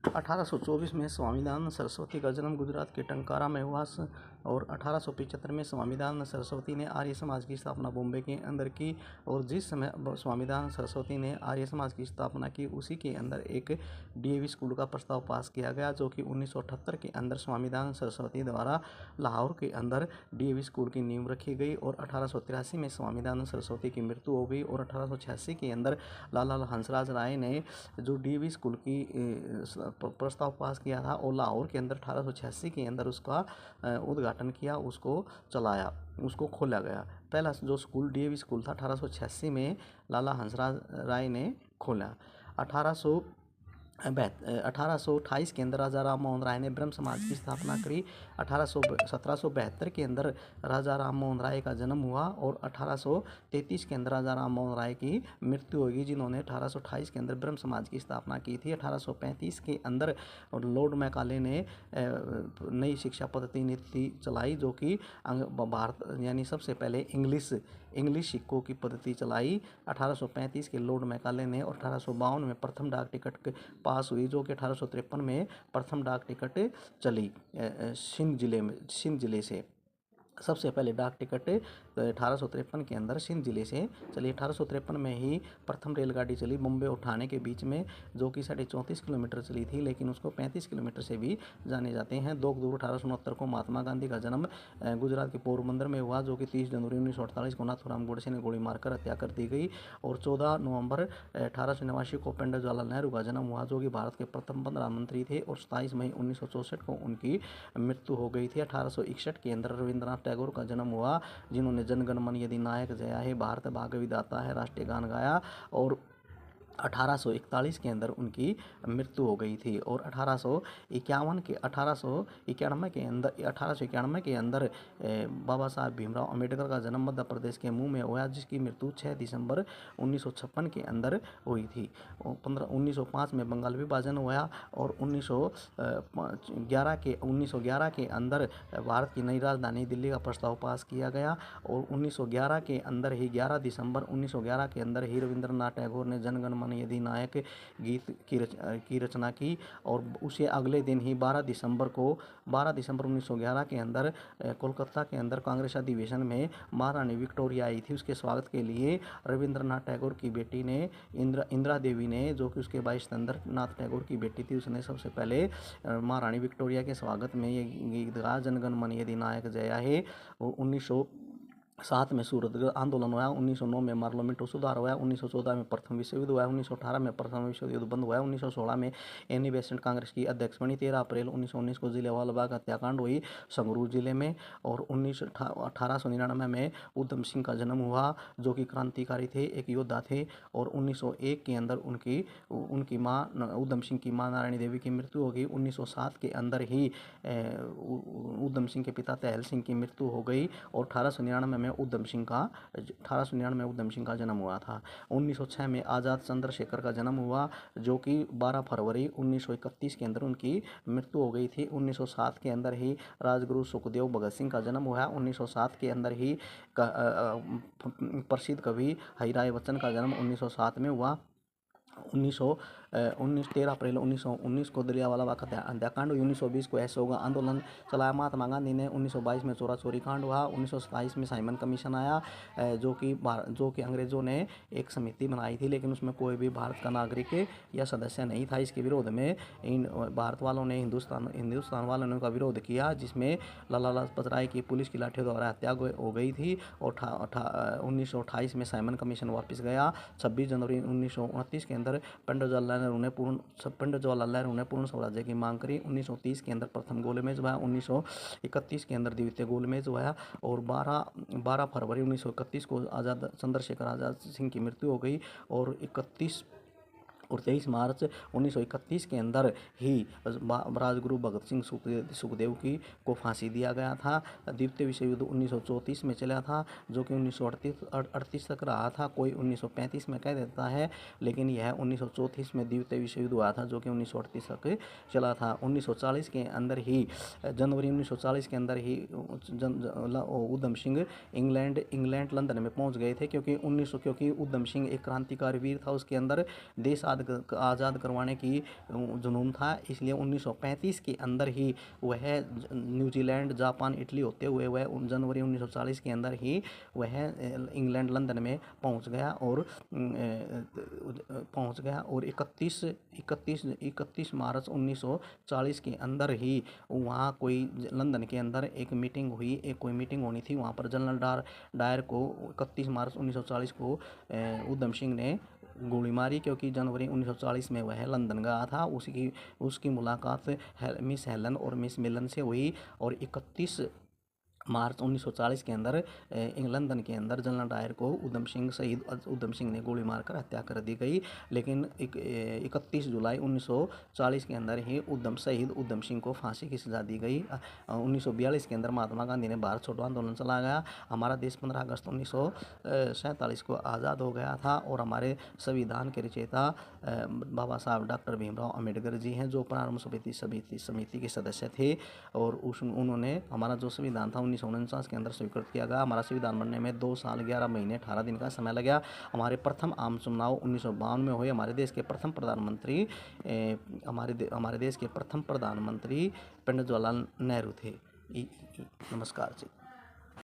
1824 में स्वामी दयानंद सरस्वती का जन्म गुजरात के टंकारा में हुआ और 1875 में स्वामी दयानंद सरस्वती ने आर्य समाज की स्थापना बॉम्बे के अंदर की। और जिस समय स्वामी दयानंद सरस्वती ने आर्य समाज की स्थापना की, उसी के अंदर एक डीएवी स्कूल का प्रस्ताव पास किया गया, जो कि 1978 के अंदर स्वामी दयानंद सरस्वती द्वारा लाहौर के अंदर डीएवी स्कूल की नींव रखी गई। और 1883 में स्वामी दयानंद सरस्वती की मृत्यु हो गई। और 1886 के अंदर लाला हंसराज राय ने जो डीएवी स्कूल की प्रस्ताव पास किया था और लाहौर के अंदर 1886 के अंदर उसका उद्घाटन किया, उसको चलाया, उसको खोला गया। पहला जो स्कूल डीएवी स्कूल था 1886 में लाला हंसराज राय ने खोला। 1828 के अंदर राजा राम मोहन राय ने ब्रह्म समाज की स्थापना करी। 1772 के अंदर राजा राम मोहन राय का जन्म हुआ और 1833 के अंदर राजा राम मोहन राय की मृत्यु होगी, जिन्होंने 1828 के अंदर ब्रह्म समाज की स्थापना की थी। 1835 के अंदर लॉर्ड मैकाले ने नई शिक्षा पद्धति नीति चलाई, जो कि भारत यानी सबसे पहले इंग्लिश सिक्कों की पद्धति चलाई 1835 के लॉर्ड मैकाले ने। और 1852 में प्रथम डाक टिकट पास हुई, जो कि 1853 में प्रथम डाक टिकट चली सिंध जिले से। सबसे पहले डाक टिकट 1853 के अंदर सिंध जिले से चली। 1853 में ही प्रथम रेलगाड़ी चली बॉम्बे और ठाणे के बीच में, जो कि 34.5 किलोमीटर चली थी, लेकिन उसको 35 किलोमीटर से भी जाने जाते हैं। 2 अक्टूबर 1869 को महात्मा गांधी का जन्म गुजरात के पोरबंदर में हुआ, जो कि 30 जनवरी 1948 को नाथूराम गोडसे ने गोली मारकर हत्या कर दी गई। और 14 नवंबर 1889 को पंडित जवाहरलाल नेहरू का जन्म हुआ, जो कि भारत के प्रथम प्रधानमंत्री थे। और 27 मई 1964 को उनकी मृत्यु हो गई थी। 1861 के अंदर रविंद्रनाथ टैगोर का जन्म हुआ, जिन्होंने जनगण मन यदि जया हे, भारत भाग्य विधाता है राष्ट्रीय गान गाया। और 1841 के अंदर उनकी मृत्यु हो गई थी। और 1891 के अंदर बाबा साहब भीमराव अम्बेडकर का जन्म मध्य प्रदेश के मुंह में हुआ, जिसकी मृत्यु 6 दिसंबर 1956 के अंदर हुई थी। 1905 में बंगाल विभाजन हुआ और 1911 के अंदर भारत की नई राजधानी दिल्ली का प्रस्ताव पास किया गया। और 1911 के अंदर ही 11 दिसंबर 1911 के अंदर ही रविंद्रनाथ टैगोर ने जनगण मन अधिनायक गीत की रचना की। और उसे अगले दिन ही 12 दिसंबर 1911 के अंदर कोलकाता के अंदर कांग्रेस अधिवेशन में महारानी विक्टोरिया आई थी। उसके स्वागत के लिए रविंद्रनाथ टैगोर की बेटी ने इंदिरा देवी ने, जो कि उसके भाई सत्येंद्रनाथ टैगोर की बेटी थी, उसने सबसे पहले महारानी विक्टोरिया के स्वागत में ये गीत गाया, जनगण मन अधिनायक जया हे। 1907 में सूरत आंदोलन हुआ, 1909 में पार्लियामेंट सुधार हुआ, 1914 में प्रथम विश्व युद्ध हुआ, 1918 में प्रथम विश्व युद्ध बंद हुआ, 1916 में एनी बेसेंट कांग्रेस की अध्यक्ष बनी। 13 अप्रैल 1919 को जलियांवाला बाग हत्याकांड हुई संगरूर जिले में। और 1899 में उधम सिंह का जन्म हुआ, जो कि क्रांतिकारी थे, एक योद्धा थे। और 1901 के अंदर उनकी माँ उधम सिंह की माँ नारायणी देवी की मृत्यु हो गई। 1907 के अंदर ही उधम सिंह के पिता तहल सिंह की मृत्यु हो गई। और 1899 में उधम सिंह का जन्म हुआ था। 1906 में आज़ाद चंद्रशेखर का जन्म हुआ, जो कि 12 फरवरी 1931 के अंदर उनकी मृत्यु हो गई थी। 1907 के अंदर ही राजगुरु सुखदेव भगत सिंह का जन्म हुआ। 1907 के अंदर ही प्रसिद्ध कवि हरिराय बच्चन का जन्म 1907 में हुआ। 13 अप्रैल 1919 को जलियांवाला बाग हत्याकांड हुई। 1920 को असहयोग आंदोलन चलाया महात्मा गांधी ने। 1922 में चोरा चोरी कांड हुआ। 1927 में साइमन कमीशन आया, जो कि अंग्रेजों ने एक समिति बनाई थी, लेकिन उसमें कोई भी भारत का नागरिक या सदस्य नहीं था। इसके विरोध में भारत वालों ने हिंदुस्तान वालों ने का विरोध किया, जिसमें लाला लाजपत राय की पुलिस की लाठियों द्वारा हत्या हो गई थी। और 1928 में साइमन कमीशन वापस गया। 26 जनवरी 1929 के अंदर पंडित जवाहरलाल नेहरू ने पूर्ण स्वराज्य की मांग करी। 1930 के अंदर प्रथम गोलमेज हुआ। 1931 के अंदर द्वितीय गोलमेज हुआ। और 12 फरवरी 1931 को चंद्रशेखर आज़ाद सिंह की मृत्यु हो गई। और 23 मार्च 1931 के अंदर ही राजगुरु भगत सिंह सुखदेव को फांसी दिया गया था। द्वितीय विश्व युद्ध 1934 में चला था, जो कि 1938 तक रहा था। कोई 1935 में कह देता है, लेकिन यह 1934 में द्वितीय विश्व युद्ध हुआ था, जो कि 1938 तक चला था। 1940 के अंदर ही जनवरी 1940 के अंदर ही उधम सिंह इंग्लैंड लंदन में पहुंच गए थे, क्योंकि उधम सिंह एक क्रांतिकारी वीर था। उसके अंदर देश आज़ाद करवाने की जुनून था, इसलिए 1935 के अंदर ही वह न्यूजीलैंड, जापान, इटली होते हुए वह जनवरी 1940 के अंदर ही वह इंग्लैंड लंदन में पहुंच गया और 31 मार्च 1940 के अंदर ही वहाँ कोई लंदन के अंदर एक मीटिंग हुई, कोई मीटिंग होनी थी। वहाँ पर जनरल डायर को 31 मार्च 1940 को उधम सिंह ने गोली मारी, क्योंकि जनवरी 1940 में वह लंदन गया था। उसकी मुलाकात मिस हेलन और मिस मिलन से हुई और 31 मार्च 1940 के अंदर लंदन के अंदर जनरल डायर को उधम सिंह ने गोली मारकर हत्या कर दी गई। लेकिन 31 जुलाई 1940 के अंदर ही शहीद उधम सिंह को फांसी की सजा दी गई। 1942 के अंदर महात्मा गांधी ने भारत छोड़ो आंदोलन चला गया। हमारा देश 15 अगस्त 1947 को आज़ाद हो गया था और हमारे संविधान के रचयिता बाबा साहब डॉक्टर भीमराव अम्बेडकर जी हैं, जो प्रारंभ समिति के सदस्य थे। और उन्होंने हमारा जो संविधान था 1949 के अंदर स्वीकृत किया गया। हमारा संविधान बनने में 2 साल 11 महीने 18 दिन का समय लगा। हमारे प्रथम आम चुनाव 1952 में हुए। हमारे देश के प्रथम प्रधानमंत्री पंडित जवाहरलाल नेहरू थे। नमस्कार जी।